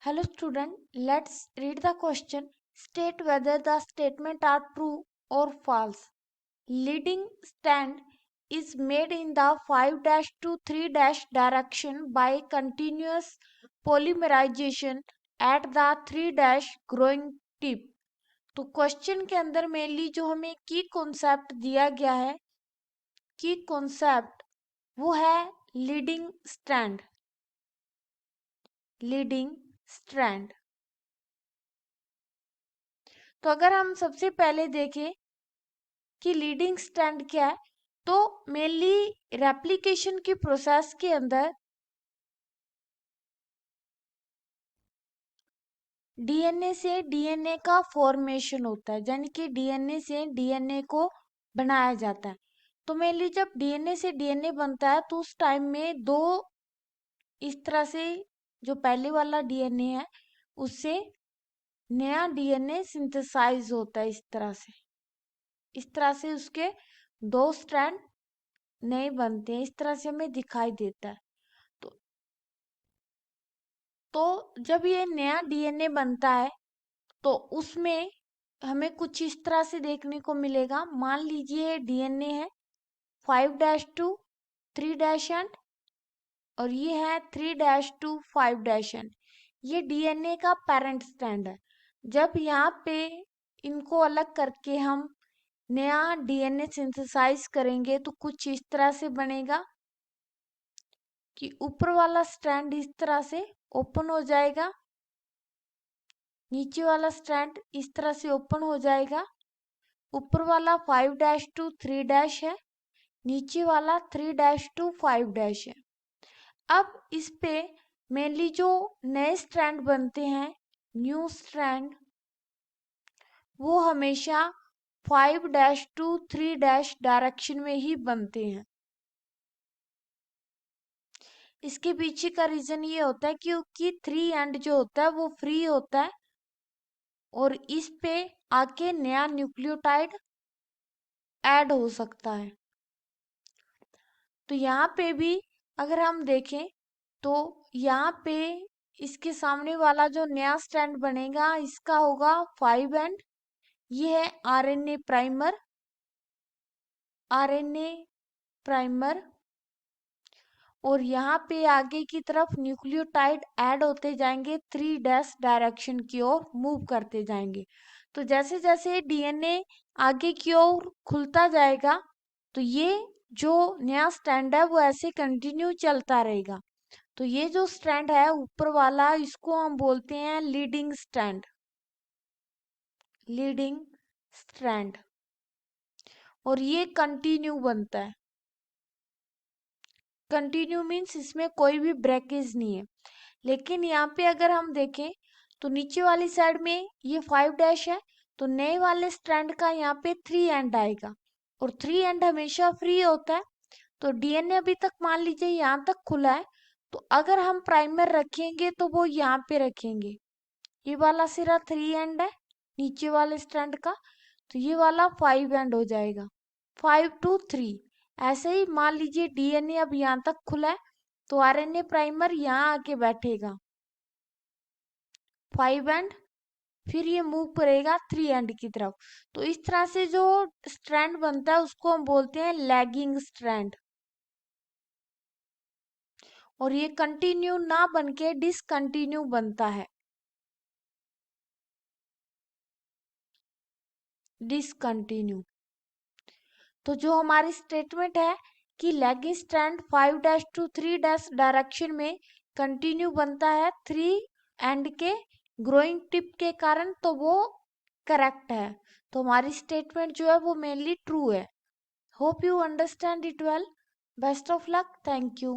Hello student, let's read the question. State whether the statement are true or false. Leading stand is made in the 5 to 3 direction by continuous polymerization at the 3 growing tip. तो question के अंदर mainly जो हमें की concept दिया गया है, की कॉन्सेप्ट वो है लीडिंग स्ट्रैंड. Leading strand. तो अगर हम सबसे पहले देखें कि लीडिंग स्ट्रैंड क्या है, तो मेनली रेप्लिकेशन की प्रोसेस के अंदर डीएनए से डीएनए का फॉर्मेशन होता है, यानी कि डीएनए से डीएनए को बनाया जाता है. तो मेनली जब डीएनए से डीएनए बनता है तो उस टाइम में दो इस तरह से जो पहले वाला डीएनए है उससे नया डीएनए सिंथेसाइज होता है. इस तरह से उसके दो स्ट्रैंड नए बनते हैं. इस तरह से हमें दिखाई देता है. तो जब ये नया डीएनए बनता है तो उसमें हमें कुछ इस तरह से देखने को मिलेगा. मान लीजिए डीएनए है 5 टू 3 एंड और ये है 3 टू 5 एंड. ये डीएनए का पेरेंट स्ट्रैंड है. जब यहाँ पे इनको अलग करके हम नया डीएनए सिंथेसाइज करेंगे तो कुछ इस तरह से बनेगा कि ऊपर वाला स्ट्रैंड इस तरह से ओपन हो जाएगा, नीचे वाला स्ट्रैंड इस तरह से ओपन हो जाएगा. ऊपर वाला 5 टू 3 है, नीचे वाला 3 टू 5 है. अब इस पे मेनली जो नए स्ट्रैंड बनते हैं, न्यू स्ट्रैंड, वो हमेशा 5 टू 3 डायरेक्शन में ही बनते हैं. इसके पीछे का रीजन ये होता है क्योंकि 3 एंड जो होता है वो फ्री होता है और इस पे आके नया न्यूक्लियोटाइड ऐड हो सकता है. तो यहाँ पे भी अगर हम देखें तो यहाँ पे इसके सामने वाला जो नया स्ट्रैंड बनेगा इसका होगा 5 एंड. ये है आरएनए प्राइमर. आरएनए प्राइमर और यहाँ पे आगे की तरफ न्यूक्लियोटाइड ऐड होते जाएंगे, 3 डायरेक्शन की ओर मूव करते जाएंगे. तो जैसे जैसे डीएनए आगे की ओर खुलता जाएगा तो ये जो नया स्ट्रैंड है वो ऐसे कंटिन्यू चलता रहेगा. तो ये जो स्ट्रैंड है ऊपर वाला इसको हम बोलते हैं लीडिंग स्ट्रैंड. Leading strand. और ये कंटिन्यू बनता है. कंटिन्यू मीन्स इसमें कोई भी ब्रेकेज नहीं है. लेकिन यहाँ पे अगर हम देखें तो नीचे वाली साइड में ये 5 है तो नए वाले स्ट्रैंड का यहाँ पे 3 एंड आएगा और 3 एंड हमेशा फ्री होता है. तो डीएनए अभी तक मान लीजिए यहाँ तक खुला है तो अगर हम प्राइमर रखेंगे तो वो यहाँ पे रखेंगे. ये वाला सिरा 3 एंड है नीचे वाले स्ट्रैंड का, तो ये वाला 5 एंड हो जाएगा. 5 टू 3. ऐसे ही मान लीजिए डीएनए अब यहाँ तक खुला है तो आरएनए प्राइमर यहाँ आके बैठेगा 5 एंड, फिर ये मूव करेगा 3 एंड की तरफ. तो इस तरह से जो स्ट्रैंड बनता है उसको हम बोलते हैं लैगिंग स्ट्रैंड. और ये कंटिन्यू ना बनके डिसकंटिन्यू बनता है. डिसकंटिन्यू. तो जो हमारी स्टेटमेंट है कि लैगिंग स्ट्रैंड 5 टू 3 डायरेक्शन में कंटिन्यू बनता है 3 एंड के ग्रोइंग टिप के कारण, तो वो करेक्ट है. तो हमारी स्टेटमेंट जो है वो मेनली ट्रू है. Hope you understand it well. Best of luck. Thank you.